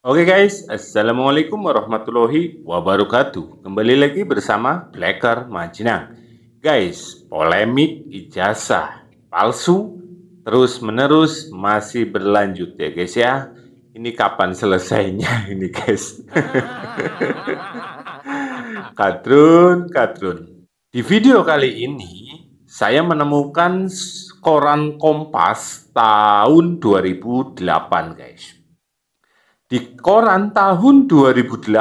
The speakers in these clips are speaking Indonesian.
Oke guys, Assalamualaikum warahmatullahi wabarakatuh. Kembali lagi bersama Blacker Majinang. Guys, polemik ijazah palsu terus menerus masih berlanjut ya guys ya. Ini kapan selesainya ini guys? Kadrun. Di video kali ini saya menemukan koran Kompas tahun 2008 guys. Di koran tahun 2008,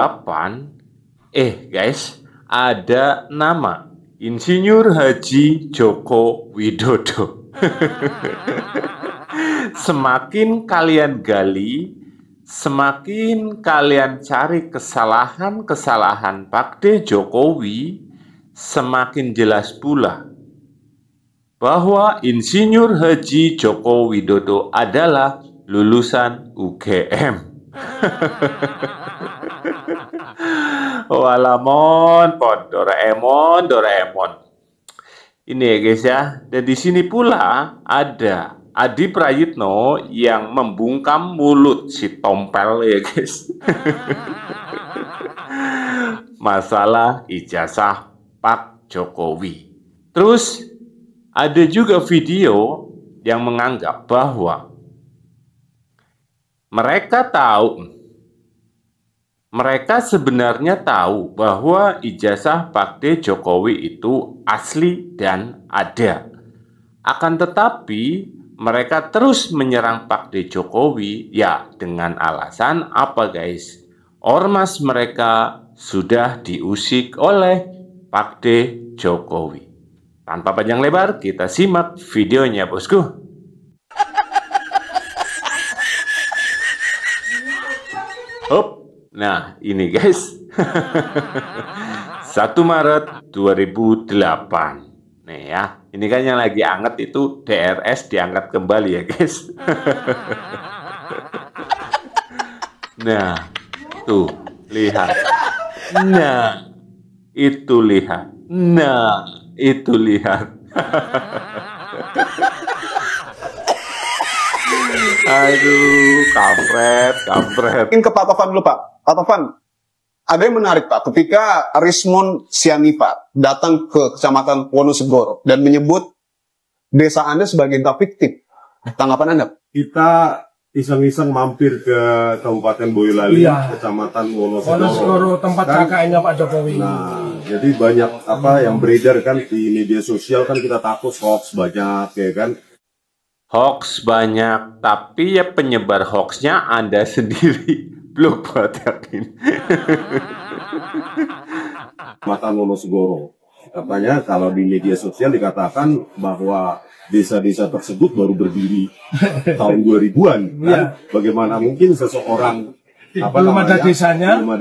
guys, ada nama Insinyur Haji Joko Widodo. Semakin kalian gali, semakin kalian cari kesalahan-kesalahan Pak D. Jokowi, semakin jelas pula bahwa Insinyur Haji Joko Widodo adalah lulusan UGM. Walamon, Doraemon. Ini ya guys ya. Dan di sini pula ada Adi Prayitno yang membungkam mulut si tompel ya guys. Masalah ijazah Pak Jokowi. Terus ada juga video yang menganggap bahwa mereka sebenarnya tahu bahwa ijazah Pak D. Jokowi itu asli dan ada. Akan tetapi mereka terus menyerang Pak D. Jokowi ya dengan alasan apa guys? Ormas mereka sudah diusik oleh Pak D. Jokowi. Tanpa panjang lebar, kita simak videonya bosku. Nah, ini guys. 1 Maret 2008. Nih ya. Ini kan yang lagi anget itu DRS diangkat kembali ya guys. Nah, tuh, lihat. Nah, itu lihat. Nah, itu lihat. Aduh, kampret. Mungkin ke Pak Tovan dulu Pak. Pak Tovan, ada yang menarik Pak. Ketika Rismon Sianipa datang ke Kecamatan Wonosegoro dan menyebut desa Anda sebagai desa fiktif, tanggapan Anda? Kita iseng-iseng mampir ke Kabupaten Boyolali, Kecamatan Wonosegoro, tempat KKN-nya Pak Jokowi. Nah, jadi banyak yang beredar kan di media sosial, kan kita takut hoax banyak ya kan. Hoax banyak, tapi ya penyebar hoaxnya Anda sendiri. Belum buat yakin. Kecamatan Wonosegoro. Katanya kalau di media sosial dikatakan bahwa desa-desa tersebut baru berdiri tahun 2000-an. Kan? Bagaimana mungkin seseorang belum ada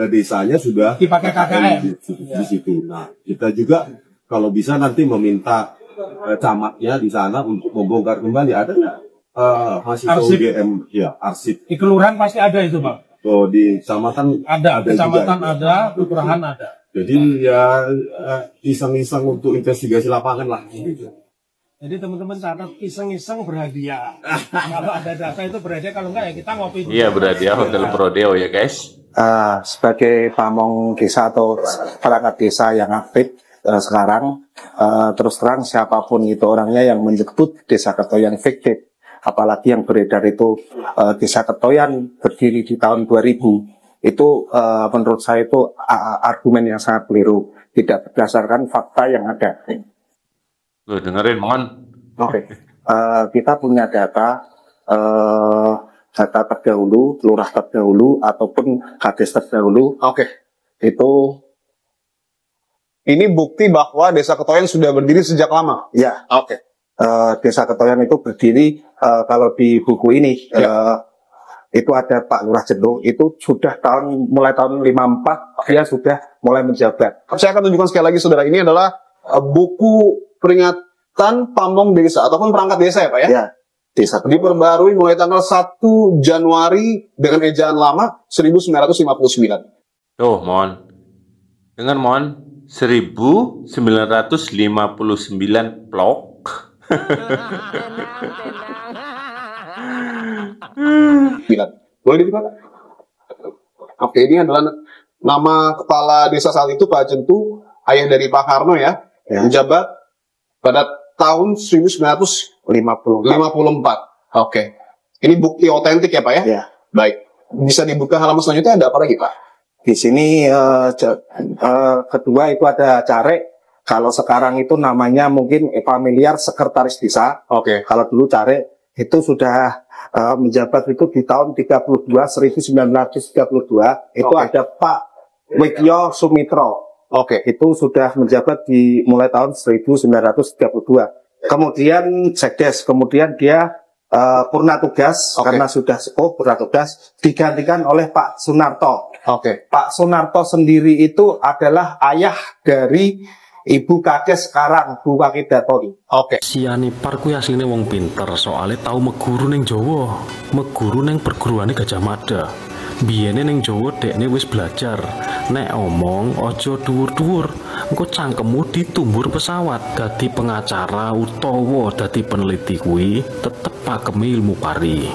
desanya sudah dipakai KKN di situ. Nah, kita juga kalau bisa nanti meminta camatnya di sana untuk membongkar kembali. Ada nggak mahasiswa UGM ya arsip di kelurahan pasti ada itu Pak. Oh, di kecamatan ada kecamatan juga, ada, kelurahan ada. Jadi ya iseng-iseng untuk investigasi lapangan lah. Jadi teman-teman catat, iseng-iseng berhadiah. Kalau ada data itu berhadiah, kalau enggak ya kita ngopi. Iya berhadiah Hotel Prodeo ya guys. Sebagai pamong desa atau perangkat desa yang aktif sekarang, terus terang siapapun itu orangnya yang menyebut desa Ketoyan fiktif, apalagi yang beredar itu desa Ketoyan berdiri di tahun 2000, itu menurut saya itu argumen yang sangat keliru, tidak berdasarkan fakta yang ada. Loh, dengerin mohon. Oke. Kita punya data terdahulu, lurah terdahulu ataupun kades terdahulu. Oke. Itu ini bukti bahwa desa Ketoyan sudah berdiri sejak lama. ya. Oke. Desa Ketoyan itu berdiri kalau di buku ini itu ada Pak Lurah Jendo, itu sudah mulai tahun 54 dia sudah mulai menjabat. Saya akan tunjukkan sekali lagi saudara, ini adalah buku peringatan pamong desa ataupun perangkat desa ya Pak ya? Ya, desa Ketoyan. Diperbarui mulai tanggal 1 Januari dengan ejaan lama 1959. Tuh mohon. Dengar mohon. 1959 blok. Boleh dibuka? Oke, ini adalah nama kepala desa saat itu, Pak Jentu, ayah dari Pak Karno ya, menjabat pada tahun 1954. Oke. Ini bukti otentik ya Pak ya? Ya. Baik. Bisa dibuka halaman selanjutnya, ada apa lagi Pak? Di sini kedua itu ada Carek. Kalau sekarang itu namanya mungkin familiar sekretaris desa. Oke. Kalau dulu Carek itu sudah menjabat itu di tahun 1932. Itu Oke. ada Pak Wikyo Sumitro. Oke. Itu sudah menjabat di mulai tahun 1932. Kemudian Sekdes, kemudian dia purna tugas Oke. karena sudah purna tugas digantikan oleh Pak Sunarto. Oke. Pak Sunarto sendiri itu adalah ayah dari Ibu Kades sekarang, Bu Wakidatoni. Oke. Sianipar kuwi asline wong pinter, soalnya tau meguru ning Jawa. Meguru ning perguruane Gajah Mada. Biyene ning Jawa dekne wis belajar. Nek omong aja dhuwur-dhuwur, engko cangkemmu ditumbur pesawat. Dadi pengacara utawa dadi peneliti kuwi tetep pakeme ilmu pari.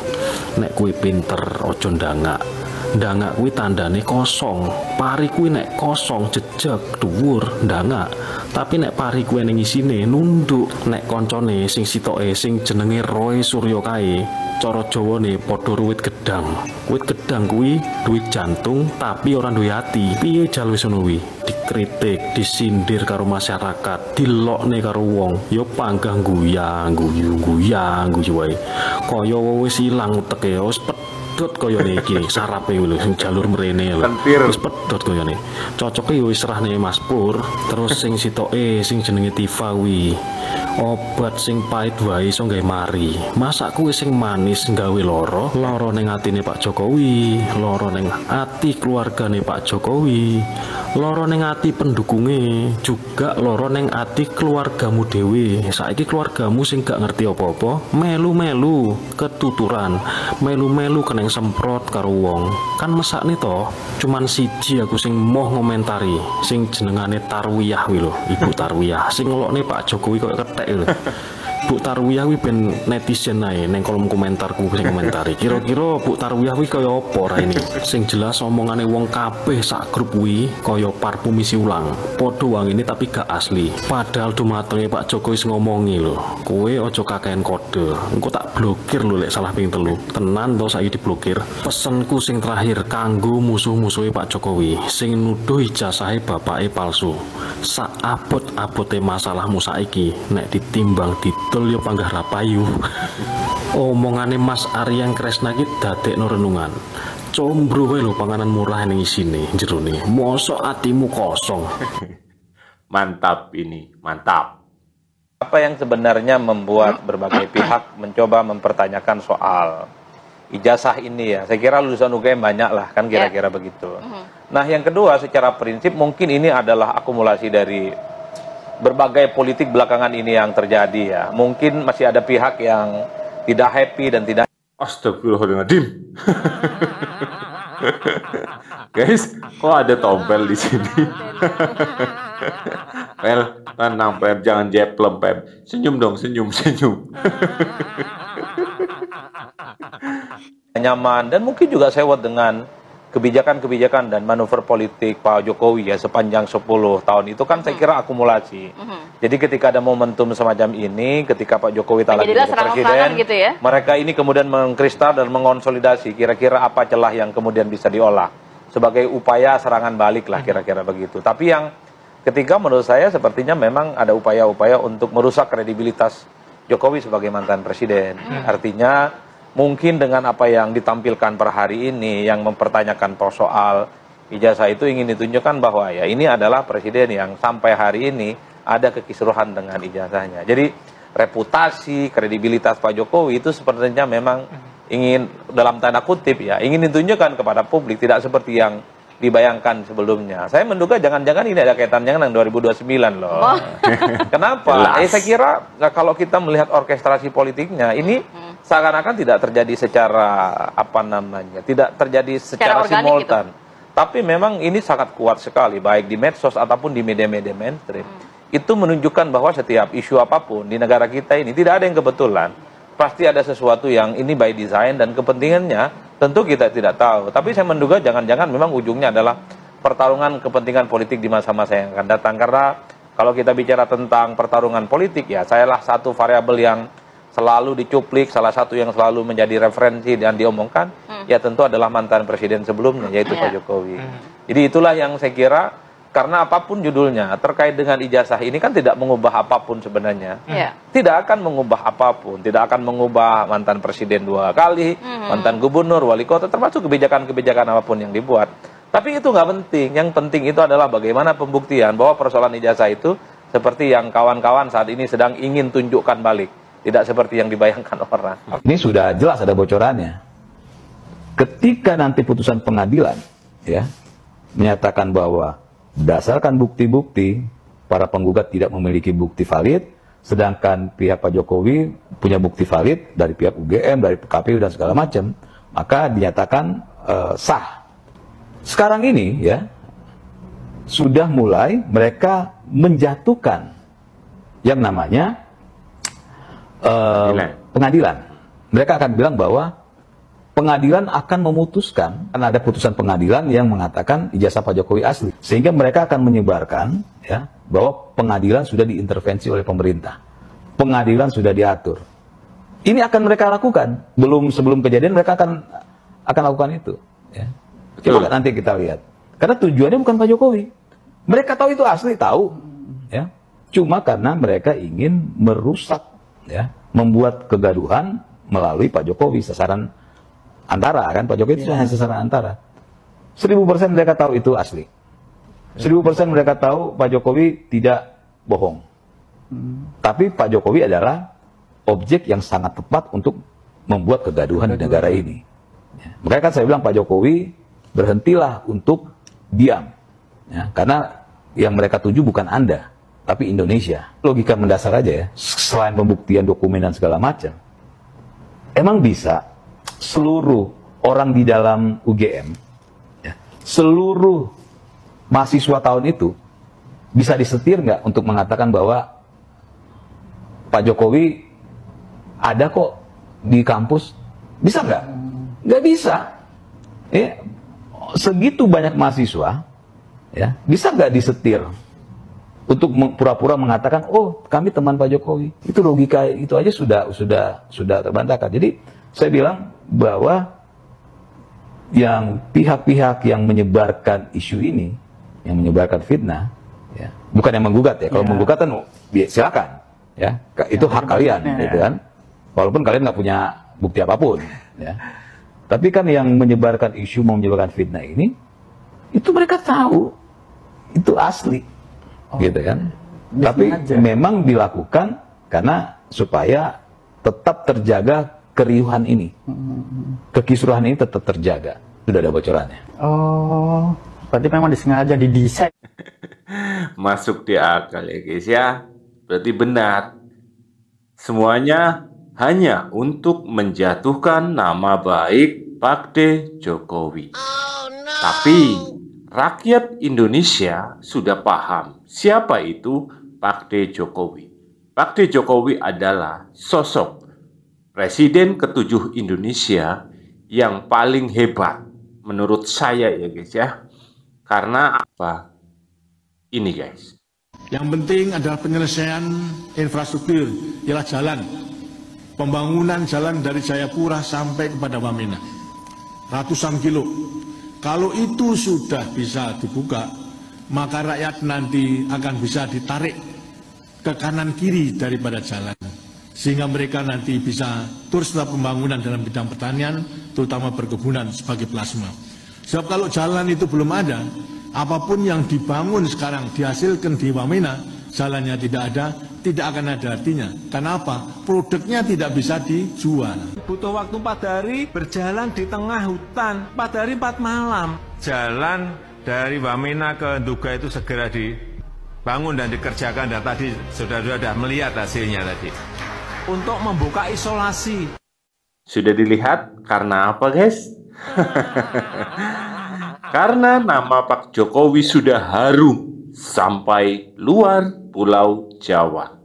Nek kuwi pinter aja ndangak. Ndangak kuwi tandane kosong. Pari kuwi nek kosong jejeg dhuwur ndangak. Tapi nek pari kuwi ning isine nunduk. Nek koncone sing sitoke sing jenenge Roy Suryo kae, cara Jawane padha ruwit gedang. Wit gedang kuwi duwe jantung tapi ora duwe ati. Piye jal wis ngono kuwi? Dikritik, disindir karo masyarakat, dilokne karo wong, ya panggah guyang, guyu wae. Kaya wis ilang uteke, wis pedhot kayane iki sarape lho sing jalur mrene lho. Kentir. Wis pedhot kayane. Cocoke ya wis serahne Mas Pur. Terus sing sitoke sing jenenge Tifa kuwi. Obat sing pahit wae iso gawe mari. Masa kuwi sing manis gawe lara? Lara ning atine Pak Jokowi, lara ning ati keluargane Pak Jokowi, lara ning ati pendukunge, juga lara ning ati keluargamu dhewe. Saiki keluargamu sing gak ngerti apa-apa, melu-melu ketuturan, melu-melu keneng semprot karo wong. Kan mesakne to, cuman siji aku sing moh ngomentari, sing jenengane Tarwiyah kuwi lho, Ibu Tarwiyah, sing ngelokne Pak Jokowi kok ketek lho. Bu Tarwiyah kuwi ben netizen ae ning kolom komentarku sing komentari. Kira-kira Bu Tarwiyah kuwi kaya apa ra ini? Sing jelas omongane wong kabeh sak grup kuwi kaya parfum isi ulang. Padha wangine tapi gak asli. Padahal dumatenge Pak Jokowi wis ngomongi lho. Kowe aja kakean kode. Engko tak blokir lho lek salah ping 3. Tenan to saiki diblokir. Pesenku sing terakhir kanggo musuh-musuhe Pak Jokowi sing nuduh ijazahe bapake palsu. Sak abot-abote masalahmu saiki nek ditimbang didol ya panggah rapayu. Omongane Mas Aryang Kresna iki dadekno renungan. Combro wae lho panganan murah ning isine jerone. Mosok atimu kosong. Mantap ini, mantap. Apa yang sebenarnya membuat berbagai pihak mencoba mempertanyakan soal ijazah ini ya? Saya kira lulusan UGM banyak lah kan kira-kira begitu. Nah yang kedua secara prinsip mungkin ini adalah akumulasi dari berbagai politik belakangan ini yang terjadi ya. Mungkin masih ada pihak yang tidak happy dan tidak. Astagfirullahaladzim. Guys, kok ada tompel di sini? Pel, tenang Pep, jangan jeplem Pep. Senyum dong, senyum. Nyaman dan mungkin juga sewot dengan kebijakan-kebijakan dan manuver politik Pak Jokowi ya sepanjang 10 tahun itu kan saya kira akumulasi. Jadi ketika ada momentum semacam ini, ketika Pak Jokowi tak lagi jadi presiden, gitu ya? mereka ini kemudian mengkristal dan mengonsolidasi kira-kira apa celah yang kemudian bisa diolah sebagai upaya serangan balik lah kira-kira begitu. Tapi yang ketiga menurut saya sepertinya memang ada upaya-upaya untuk merusak kredibilitas Jokowi sebagai mantan presiden. Artinya mungkin dengan apa yang ditampilkan per hari ini yang mempertanyakan soal ijazah itu ingin ditunjukkan bahwa ya ini adalah presiden yang sampai hari ini ada kekisruhan dengan ijazahnya. Jadi reputasi, kredibilitas Pak Jokowi itu sepertinya memang ingin dalam tanda kutip ya ingin ditunjukkan kepada publik tidak seperti yang dibayangkan sebelumnya. Saya menduga jangan-jangan ini ada kaitannya dengan 2029 loh. Kenapa? Saya kira kalau kita melihat orkestrasi politiknya ini seakan-akan tidak terjadi secara tidak terjadi secara simultan. Gitu. Tapi memang ini sangat kuat sekali baik di medsos ataupun di media-media mainstream. Itu menunjukkan bahwa setiap isu apapun di negara kita ini tidak ada yang kebetulan. Pasti ada sesuatu yang ini by design dan kepentingannya Tentu kita tidak tahu, tapi saya menduga jangan-jangan memang ujungnya adalah pertarungan kepentingan politik di masa-masa yang akan datang. Karena kalau kita bicara tentang pertarungan politik, ya sayalah satu variabel yang selalu dicuplik, salah satu yang selalu menjadi referensi dan diomongkan, ya tentu adalah mantan presiden sebelumnya, yaitu Pak Jokowi. Jadi itulah yang saya kira, karena apapun judulnya, terkait dengan ijazah ini kan tidak mengubah apapun sebenarnya. Tidak akan mengubah apapun, tidak akan mengubah mantan presiden 2 kali, mantan gubernur, wali kota, termasuk kebijakan-kebijakan apapun yang dibuat. Tapi itu nggak penting, yang penting itu adalah bagaimana pembuktian bahwa persoalan ijazah itu seperti yang kawan-kawan saat ini sedang ingin tunjukkan balik. Tidak seperti yang dibayangkan orang. Ini sudah jelas ada bocorannya. Ketika nanti putusan pengadilan ya menyatakan bahwa berdasarkan bukti-bukti para penggugat tidak memiliki bukti valid, sedangkan pihak Pak Jokowi punya bukti valid dari pihak UGM, dari KPU dan segala macam, maka dinyatakan sah. Sekarang ini ya sudah mulai mereka menjatuhkan yang namanya pengadilan. Mereka akan bilang bahwa pengadilan akan memutuskan, karena ada putusan pengadilan yang mengatakan ijazah Pak Jokowi asli, sehingga mereka akan menyebarkan ya bahwa pengadilan sudah diintervensi oleh pemerintah, pengadilan sudah diatur. Ini akan mereka lakukan, sebelum kejadian mereka akan lakukan itu. Ya. Coba nanti kita lihat, karena tujuannya bukan Pak Jokowi. Mereka tahu itu asli, tahu, ya. Cuma karena mereka ingin merusak, ya, membuat kegaduhan melalui Pak Jokowi, sasaran antara kan, Pak Jokowi itu hanya sasaran antara. 1000% mereka tahu itu asli. 1000% mereka tahu Pak Jokowi tidak bohong. Tapi Pak Jokowi adalah objek yang sangat tepat untuk membuat kegaduhan di negara ini. Ya. Makanya kan saya bilang Pak Jokowi berhentilah untuk diam. Ya, karena yang mereka tuju bukan Anda, tapi Indonesia. Logika mendasar aja ya, selain pembuktian dokumen dan segala macam. Emang bisa seluruh orang di dalam UGM, ya, seluruh mahasiswa tahun itu bisa disetir nggak untuk mengatakan bahwa Pak Jokowi ada kok di kampus? Bisa nggak? Nggak bisa. Ya, segitu banyak mahasiswa, ya, bisa nggak disetir untuk pura-pura mengatakan, oh kami teman Pak Jokowi? Itu logika itu aja sudah terbantahkan. Jadi saya bilang bahwa yang pihak-pihak yang menyebarkan isu ini, yang menyebarkan fitnah, ya, bukan yang menggugat ya. Kalau menggugat kan silakan, ya, itu hak kalian, gitu kan. Walaupun kalian nggak punya bukti apapun, ya. Tapi kan yang menyebarkan isu, mau menyebarkan fitnah ini, itu mereka tahu itu asli, gitu kan. Tapi memang dilakukan karena supaya tetap terjaga keriuhan ini, kekisruhan ini tetap terjaga. Sudah ada bocorannya. Oh, berarti memang disengaja didesain. Masuk di akal ya guys ya. Berarti benar. Semuanya hanya untuk menjatuhkan nama baik Pakde Jokowi. Tapi rakyat Indonesia sudah paham siapa itu Pakde Jokowi. Pakde Jokowi adalah sosok Presiden ke-7 Indonesia yang paling hebat menurut saya ya guys ya. Karena apa? Ini guys. Yang penting adalah penyelesaian infrastruktur, ialah jalan. Pembangunan jalan dari Jayapura sampai kepada Wamena. Ratusan kilo. Kalau itu sudah bisa dibuka, maka rakyat nanti akan bisa ditarik ke kanan kiri daripada jalan. Sehingga mereka nanti bisa terus pembangunan dalam bidang pertanian, terutama perkebunan sebagai plasma. Sebab kalau jalan itu belum ada, apapun yang dibangun sekarang dihasilkan di Wamena, jalannya tidak ada, tidak akan ada artinya. Karena apa? Produknya tidak bisa dijual. Butuh waktu 4 hari berjalan di tengah hutan, 4 hari 4 malam. Jalan dari Wamena ke Nduga itu segera dibangun dan dikerjakan, dan tadi saudara-saudara sudah melihat hasilnya tadi. Untuk membuka isolasi. Sudah dilihat karena apa guys? Karena nama Pak Jokowi sudah harum sampai luar Pulau Jawa.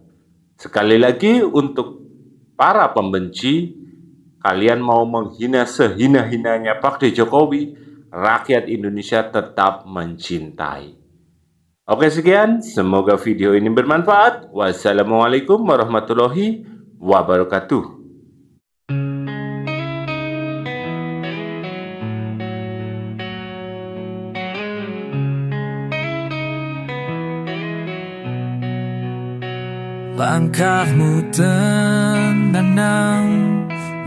Sekali lagi untuk para pembenci, kalian mau menghina sehina-hinanya Pak D. Jokowi, rakyat Indonesia tetap mencintai. Oke, sekian, semoga video ini bermanfaat. Wassalamualaikum warahmatullahi wabarakatuh. Langkahmu tenang,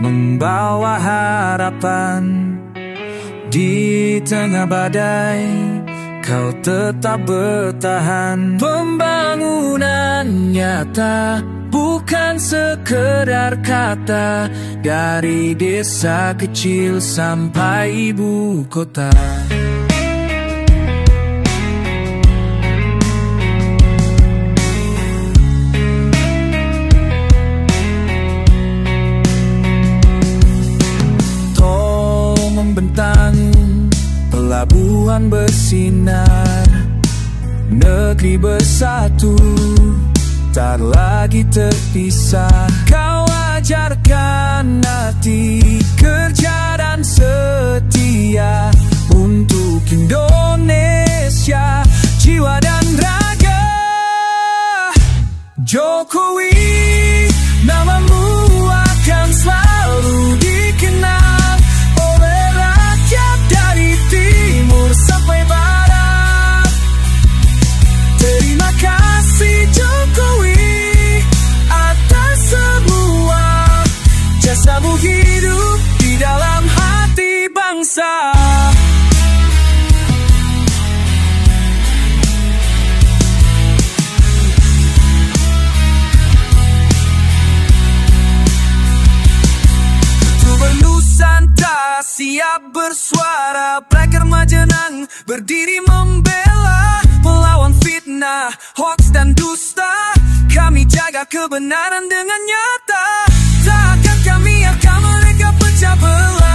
membawa harapan. Di tengah badai, kau tetap bertahan. Pembangunan nyata, bukan sekedar kata. Dari desa kecil sampai ibu kota. Pelabuhan bersinar, negeri bersatu, tak lagi terpisah. Kau ajarkan hati, kerja dan setia untuk Indonesia, jiwa dan raga. Jokowi, namamu akan selalu dikenal oleh rakyat dari timur sampai barat. Terima kasih Jokowi atas semua jasamu, hidup di dalam hati bangsa. Nusantara siap bersuara, Black Remajenang berdiri membela, melawan fitnah, hoax dan dusta. Kami jaga kebenaran dengan nyata, tak akan kami akan mereka pecah belah.